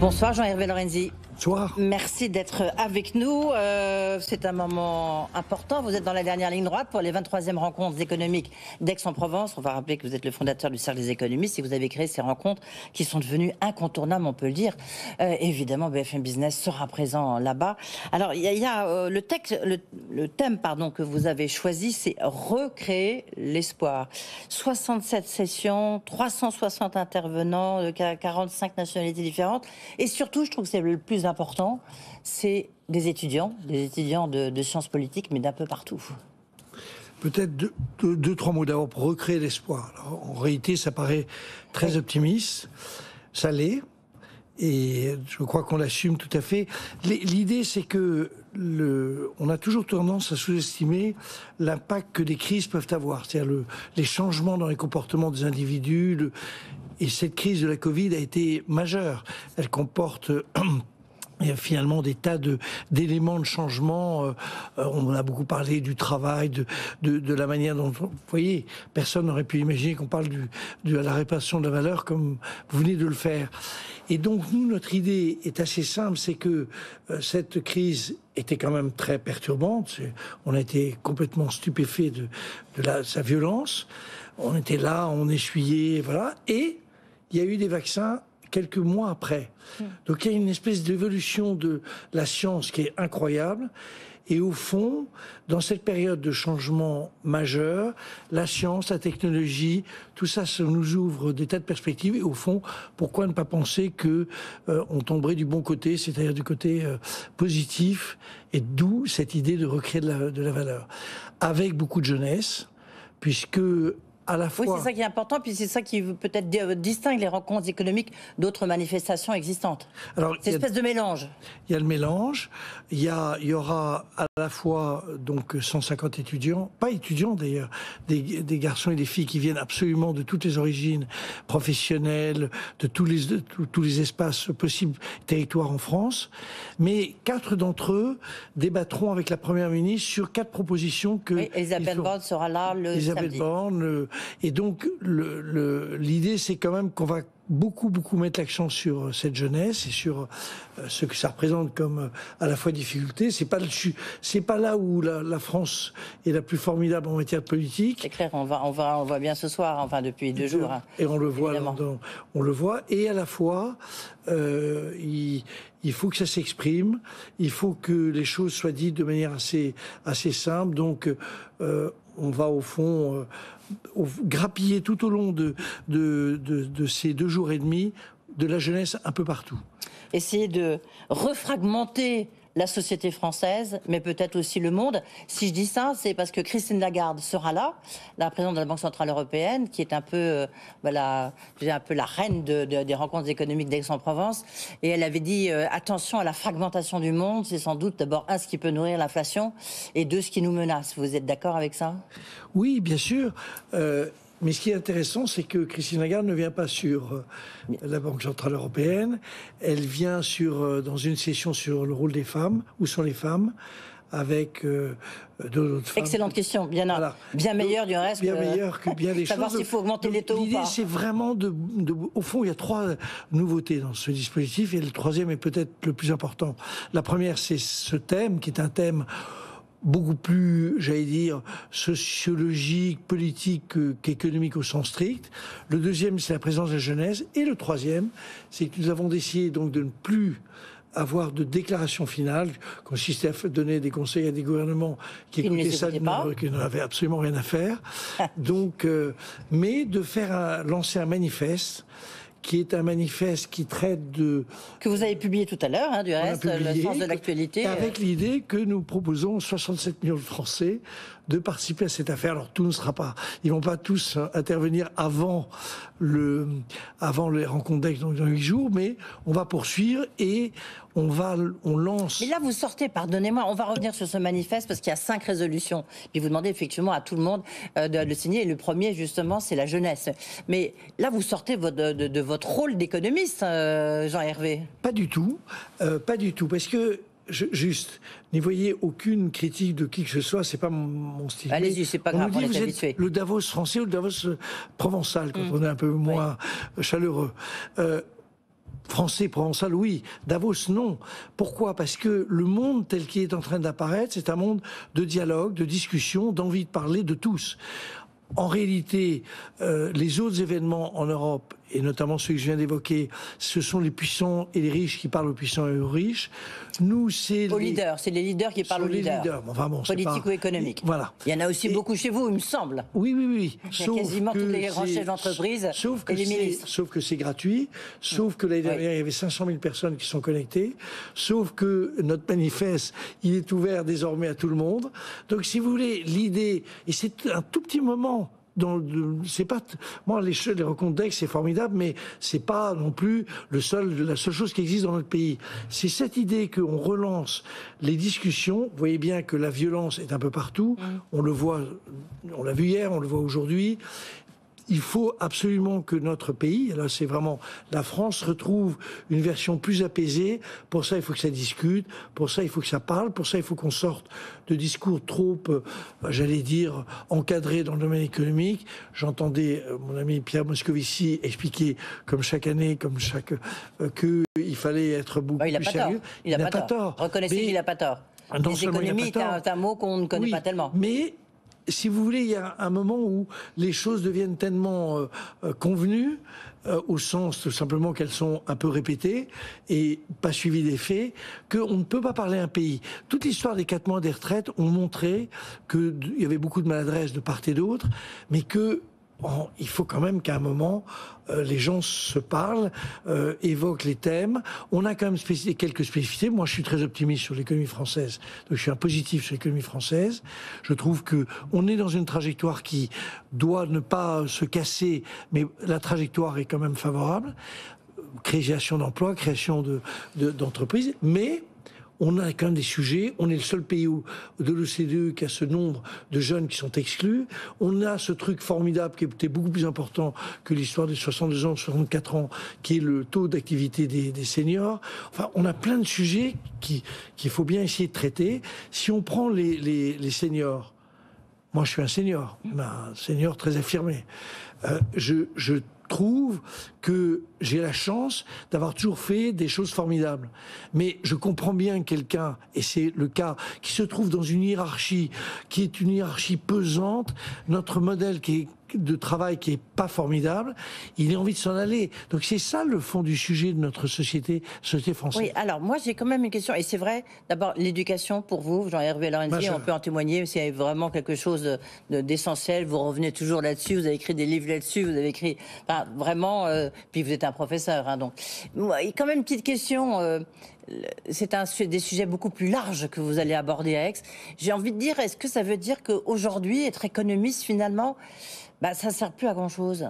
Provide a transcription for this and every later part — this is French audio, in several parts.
Bonsoir Jean-Hervé Lorenzi. Bonsoir. Merci d'être avec nous. C'est un moment important. Vous êtes dans la dernière ligne droite pour les 23e rencontres économiques d'Aix-en-Provence. On va rappeler que vous êtes le fondateur du Cercle des économistes et que vous avez créé ces rencontres qui sont devenues incontournables, on peut le dire. Évidemment, BFM Business sera présent là-bas. Alors, il y a le thème que vous avez choisi, c'est recréer l'espoir. 67 sessions, 360 intervenants, 45 nationalités différentes. Et surtout, je trouve que c'est le plus important, c'est des étudiants de sciences politiques, mais d'un peu partout. Peut-être deux, trois mots d'abord pour recréer l'espoir. En réalité, ça paraît très optimiste, ça l'est, et je crois qu'on l'assume tout à fait. L'idée, c'est que on a toujours tendance à sous-estimer l'impact que des crises peuvent avoir, c'est-à-dire les changements dans les comportements des individus. Et cette crise de la Covid a été majeure. Elle comporte il y a finalement des tas d'éléments de changement. On a beaucoup parlé du travail, de la manière dont... Vous voyez, personne n'aurait pu imaginer qu'on parle de la répartition de la valeur comme vous venez de le faire. Et donc, nous, notre idée est assez simple, c'est que cette crise était quand même très perturbante. On a été complètement stupéfait de sa violence. On était là, on essuyait, voilà. Et il y a eu des vaccins quelques mois après. Donc il y a une espèce d'évolution de la science qui est incroyable. Et au fond, dans cette période de changement majeur, la science, la technologie, tout ça, ça nous ouvre des tas de perspectives. Et au fond, pourquoi ne pas penser que on tomberait du bon côté, c'est-à-dire du côté positif, et d'où cette idée de recréer de la valeur. Avec beaucoup de jeunesse, puisque... à la fois... Oui, c'est ça qui est important, puis c'est ça qui peut-être distingue les rencontres économiques d'autres manifestations existantes. Alors, c'est une espèce de mélange. Il y a le mélange, il y aura à la fois donc 150 étudiants, pas étudiants d'ailleurs, des garçons et des filles qui viennent absolument de toutes les origines professionnelles, de tous les espaces possibles, territoires en France, mais 4 d'entre eux débattront avec la Première ministre sur 4 propositions que... Oui, Elisabeth Borne sera là le samedi. Borne, et donc l'idée c'est quand même qu'on va beaucoup mettre l'accent sur cette jeunesse et sur ce que ça représente comme à la fois difficulté. C'est pas là où la France est la plus formidable en matière de politique. C'est clair, on voit bien ce soir, enfin depuis 2 jours. Hein, et on le voit, on le voit. Et à la fois, il faut que ça s'exprime, il faut que les choses soient dites de manière assez simple. Donc, on va au fond grappiller tout au long de ces 2 jours et demi de la jeunesse un peu partout. Essayer de refragmenter la société française, mais peut-être aussi le monde. Si je dis ça, c'est parce que Christine Lagarde sera là, la présidente de la Banque Centrale Européenne, qui est un peu, la reine des rencontres économiques d'Aix-en-Provence. Et elle avait dit, attention à la fragmentation du monde, c'est sans doute d'abord ce qui peut nourrir l'inflation, et 2, ce qui nous menace. Vous êtes d'accord avec ça? Oui, bien sûr. Mais ce qui est intéressant, c'est que Christine Lagarde ne vient pas sur la Banque Centrale Européenne. Elle vient dans une session sur le rôle des femmes, où sont les femmes, avec d'autres femmes. Excellente question, bien meilleure du reste. Bien meilleure que bien des choses. Savoir s'il faut augmenter les taux ou pas. L'idée, c'est vraiment au fond, il y a 3 nouveautés dans ce dispositif, et le 3e est peut-être le plus important. La première, c'est ce thème, qui est un thème beaucoup plus, j'allais dire, sociologique, politique qu'économique au sens strict. Le 2e, c'est la présence de la jeunesse. Et le 3e, c'est que nous avons décidé donc de ne plus avoir de déclaration finale, consistait à donner des conseils à des gouvernements qui écoutaient ça, qui n'en avaient absolument rien à faire. Donc, mais de lancer un manifeste, qui est un manifeste qui traite de... Que vous avez publié tout à l'heure, du reste, le sens de l'actualité. Avec l'idée que nous proposons 67 millions de Français de participer à cette affaire. Alors tout ne sera pas... Ils ne vont pas tous intervenir avant les rencontres d'Aix dans 8 jours, mais on va poursuivre et on lance... Mais là, vous sortez, pardonnez-moi, on va revenir sur ce manifeste parce qu'il y a 5 résolutions. Puis vous demandez effectivement à tout le monde de le signer. Et le premier, justement, c'est la jeunesse. Mais là, vous sortez de votre rôle d'économiste, Jean-Hervé. Pas du tout, parce que n'y voyez aucune critique de qui que ce soit, c'est pas mon style. Allez-y, c'est pas grave, on est habitué. Le Davos français ou le Davos provençal, quand on est un peu moins chaleureux. Français, provençal, oui. Davos, non. Pourquoi? Parce que le monde tel qu'il est en train d'apparaître, c'est un monde de dialogue, de discussion, d'envie de parler de tous. En réalité, les autres événements en Europe, et notamment ceux que je viens d'évoquer, ce sont les puissants et les riches qui parlent aux puissants et aux riches. Nous, c'est les leaders qui parlent aux leaders. Enfin bon, politique ou économique. Voilà. Il y en a aussi beaucoup chez vous, il me semble. Oui. Il y a quasiment tous les grands chefs d'entreprise et les ministres. Sauf que c'est gratuit, sauf que l'année dernière, il y avait 500 000 personnes qui sont connectées, sauf que notre manifeste, il est ouvert désormais à tout le monde. Donc, si vous voulez, l'idée, et c'est un tout petit moment, c'est pas moi les rencontres d'Aix c'est formidable, mais c'est pas non plus la seule chose qui existe dans notre pays. C'est cette idée qu'on relance les discussions. Vous voyez bien que la violence est un peu partout. On le voit, on l'a vu hier, on le voit aujourd'hui. Il faut absolument que notre pays, et là c'est vraiment la France, retrouve une version plus apaisée. Pour ça, il faut que ça discute. Pour ça, il faut que ça parle. Pour ça, il faut qu'on sorte de discours trop, j'allais dire, encadrés dans le domaine économique. J'entendais mon ami Pierre Moscovici expliquer, comme chaque année, qu'il fallait être beaucoup plus sérieux. Il n'a pas tort. Reconnaissez qu'il n'a pas tort. L'économie est un mot qu'on ne connaît pas tellement. Mais si vous voulez, il y a un moment où les choses deviennent tellement convenues, au sens tout simplement qu'elles sont un peu répétées et pas suivies des faits, qu'on ne peut pas parler un pays. Toute l'histoire des 4 mois des retraites ont montré qu'il y avait beaucoup de maladresse de part et d'autre, mais il faut quand même qu'à un moment, les gens se parlent, évoquent les thèmes. On a quand même quelques spécificités. Moi, je suis très optimiste sur l'économie française. Donc, je suis un positif sur l'économie française. Je trouve qu'on est dans une trajectoire qui doit ne pas se casser, mais la trajectoire est quand même favorable. Création d'emplois, création d'entreprises, mais on a quand même des sujets. On est le seul pays de l'OCDE qui a ce nombre de jeunes qui sont exclus. On a ce truc formidable qui était beaucoup plus important que l'histoire des 62 ans, 64 ans, qui est le taux d'activité des seniors. Enfin, on a plein de sujets qu'il faut bien essayer de traiter. Si on prend les seniors, moi je suis un senior très affirmé. Je trouve que j'ai la chance d'avoir toujours fait des choses formidables. Mais je comprends bien quelqu'un, et c'est le cas, qui se trouve dans une hiérarchie, qui est une hiérarchie pesante, notre modèle de travail qui est pas formidable, il a envie de s'en aller. Donc c'est ça le fond du sujet de notre société française. Oui, alors moi j'ai quand même une question, et c'est vrai, d'abord l'éducation pour vous, Jean-Hervé Lorenzi, on peut en témoigner, c'est vraiment quelque chose d'essentiel, vous revenez toujours là-dessus, vous avez écrit des livres là-dessus, vous avez écrit, enfin, vraiment, puis vous êtes un professeur, hein, donc. Il y a quand même une petite question, c'est des sujets beaucoup plus larges que vous allez aborder à Aix. J'ai envie de dire, est-ce que ça veut dire qu'aujourd'hui, être économiste finalement, ça ne sert plus à grand-chose?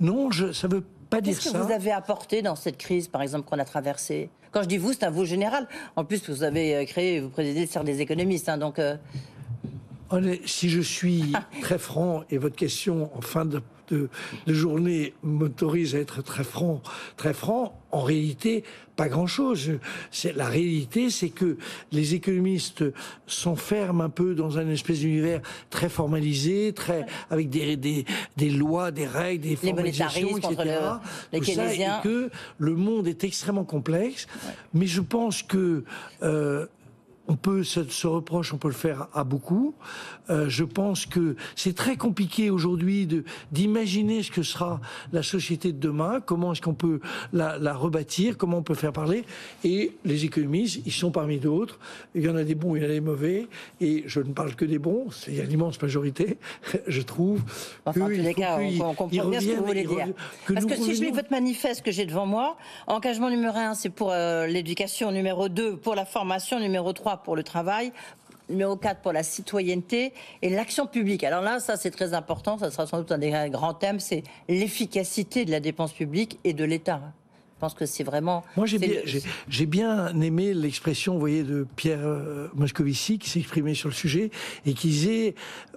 Non, ça ne veut pas dire ça. Qu'est-ce que vous avez apporté dans cette crise, par exemple, qu'on a traversée? Quand je dis vous, c'est un vous général. En plus, vous avez vous présidez le Cercle des économistes, hein, donc... Si je suis très franc, et votre question en fin de journée m'autorise à être très franc, en réalité, pas grand-chose. La réalité, c'est que les économistes s'enferment un peu dans un espèce d'univers très formalisé, avec des lois, des règles, des formalisations, etc. Les keynésiens. Et que le monde est extrêmement complexe. Ouais. Mais je pense que... on peut ce reproche, on peut le faire à beaucoup. Je pense que c'est très compliqué aujourd'hui d'imaginer ce que sera la société de demain, comment est-ce qu'on peut la rebâtir, comment on peut faire parler. Et les économistes, ils sont parmi d'autres. Il y en a des bons, il y en a des mauvais. Et je ne parle que des bons, c'est l'immense majorité, je trouve. Enfin, en tous les cas, on comprend bien ce que vous voulez dire. Parce que si je lis votre manifeste que j'ai devant moi, engagement numéro 1, c'est pour l'éducation, numéro 2, pour la formation, numéro 3, pour le travail, numéro 4 pour la citoyenneté et l'action publique. Alors là, ça c'est très important, ça sera sans doute un des grands thèmes, c'est l'efficacité de la dépense publique et de l'État. Je pense que c'est vraiment... Moi, j'ai bien aimé l'expression, vous voyez, de Pierre Moscovici, qui s'est exprimé sur le sujet, et qui disait,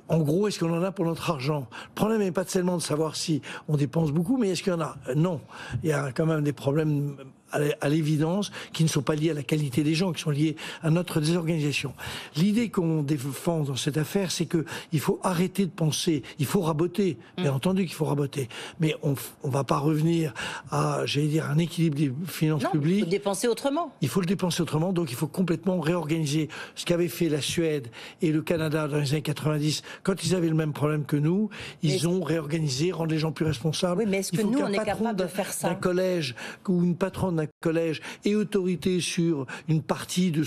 en gros, est-ce qu'on en a pour notre argent? Le problème n'est pas tellement de savoir si on dépense beaucoup, mais est-ce qu'il y en a? Non. Il y a quand même des problèmes à l'évidence, qui ne sont pas liées à la qualité des gens, qui sont liées à notre désorganisation. L'idée qu'on défend dans cette affaire, c'est que il faut arrêter de penser, il faut raboter, bien entendu qu'il faut raboter, mais on va pas revenir à, j'allais dire, un équilibre des finances publiques. Il faut dépenser autrement. Il faut le dépenser autrement, donc il faut complètement réorganiser ce qu'avaient fait la Suède et le Canada dans les années 90, quand ils avaient le même problème que nous, ils ont réorganisé, rendre les gens plus responsables. Oui, mais est-ce que nous, on est capable de faire ça ? Un collège ou une patronne d'un collège ait autorité sur une partie de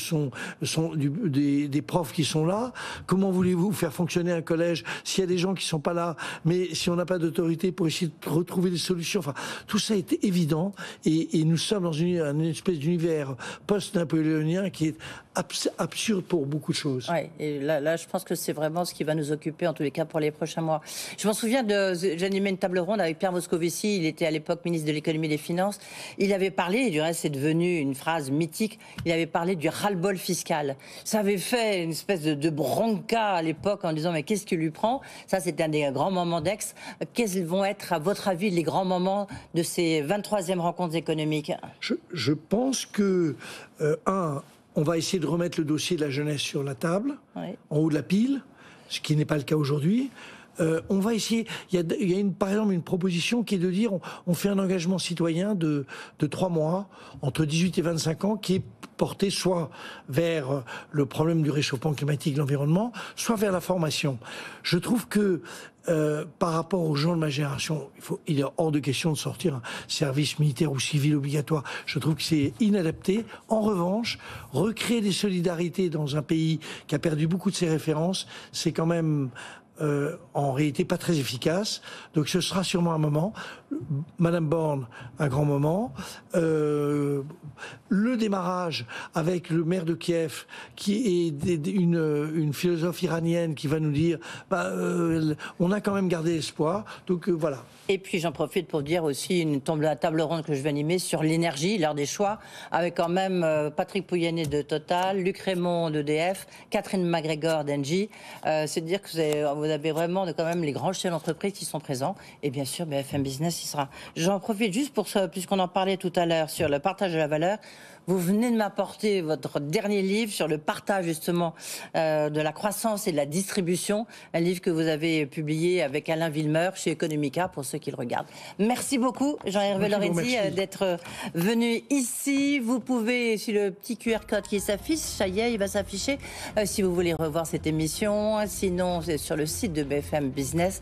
des profs qui sont là. Comment voulez-vous faire fonctionner un collège s'il y a des gens qui sont pas là, mais si on n'a pas d'autorité pour essayer de retrouver des solutions? Enfin, tout ça est évident et nous sommes dans une espèce d'univers post-napoléonien qui est absurde pour beaucoup de choses. Oui, et là, je pense que c'est vraiment ce qui va nous occuper, en tous les cas, pour les prochains mois. Je m'en souviens, j'animais une table ronde avec Pierre Moscovici, il était à l'époque ministre de l'économie et des finances. Il avait parlé, et du reste c'est devenu une phrase mythique, il avait parlé du ras-le-bol fiscal. Ça avait fait une espèce de bronca à l'époque en disant mais qu'est-ce qui lui prend? Ça, c'était un des grands moments d'Aix. Quels vont être, à votre avis, les grands moments de ces 23e rencontres économiques? Je pense que, on va essayer de remettre le dossier de la jeunesse sur la table, en haut de la pile, ce qui n'est pas le cas aujourd'hui. On va essayer. Il y a par exemple une proposition qui est de dire on fait un engagement citoyen de 3 mois entre 18 et 25 ans qui est porté soit vers le problème du réchauffement climatique, de l'environnement, soit vers la formation. Je trouve que par rapport aux gens de ma génération, il est hors de question de sortir un service militaire ou civil obligatoire. Je trouve que c'est inadapté. En revanche, recréer des solidarités dans un pays qui a perdu beaucoup de ses références, c'est quand même en réalité pas très efficace. Donc ce sera sûrement un moment. Madame Borne, un grand moment. Le démarrage avec le maire de Kiev, qui est une philosophe iranienne qui va nous dire on a quand même gardé espoir. Donc voilà. Et puis j'en profite pour dire aussi une table ronde que je vais animer sur l'énergie, l'heure des choix, avec quand même Patrick Pouyanné de Total, Luc Rémond d'EDF, Catherine MacGregor d'Engie. C'est de dire que vous avez vraiment quand même les grands chefs d'entreprise qui sont présents. Et bien sûr, BFM Business y sera. J'en profite juste pour ça, puisqu'on en parlait tout à l'heure sur le partage de la valeur. Vous venez de m'apporter votre dernier livre sur le partage justement de la croissance et de la distribution, un livre que vous avez publié avec Alain Villemeur chez Economica pour ceux qui le regardent. Merci beaucoup Jean-Hervé Lorenzi d'être venu ici. Vous pouvez, sur le petit QR code qui s'affiche, ça y est, il va s'afficher si vous voulez revoir cette émission. Sinon, c'est sur le site de BFM Business.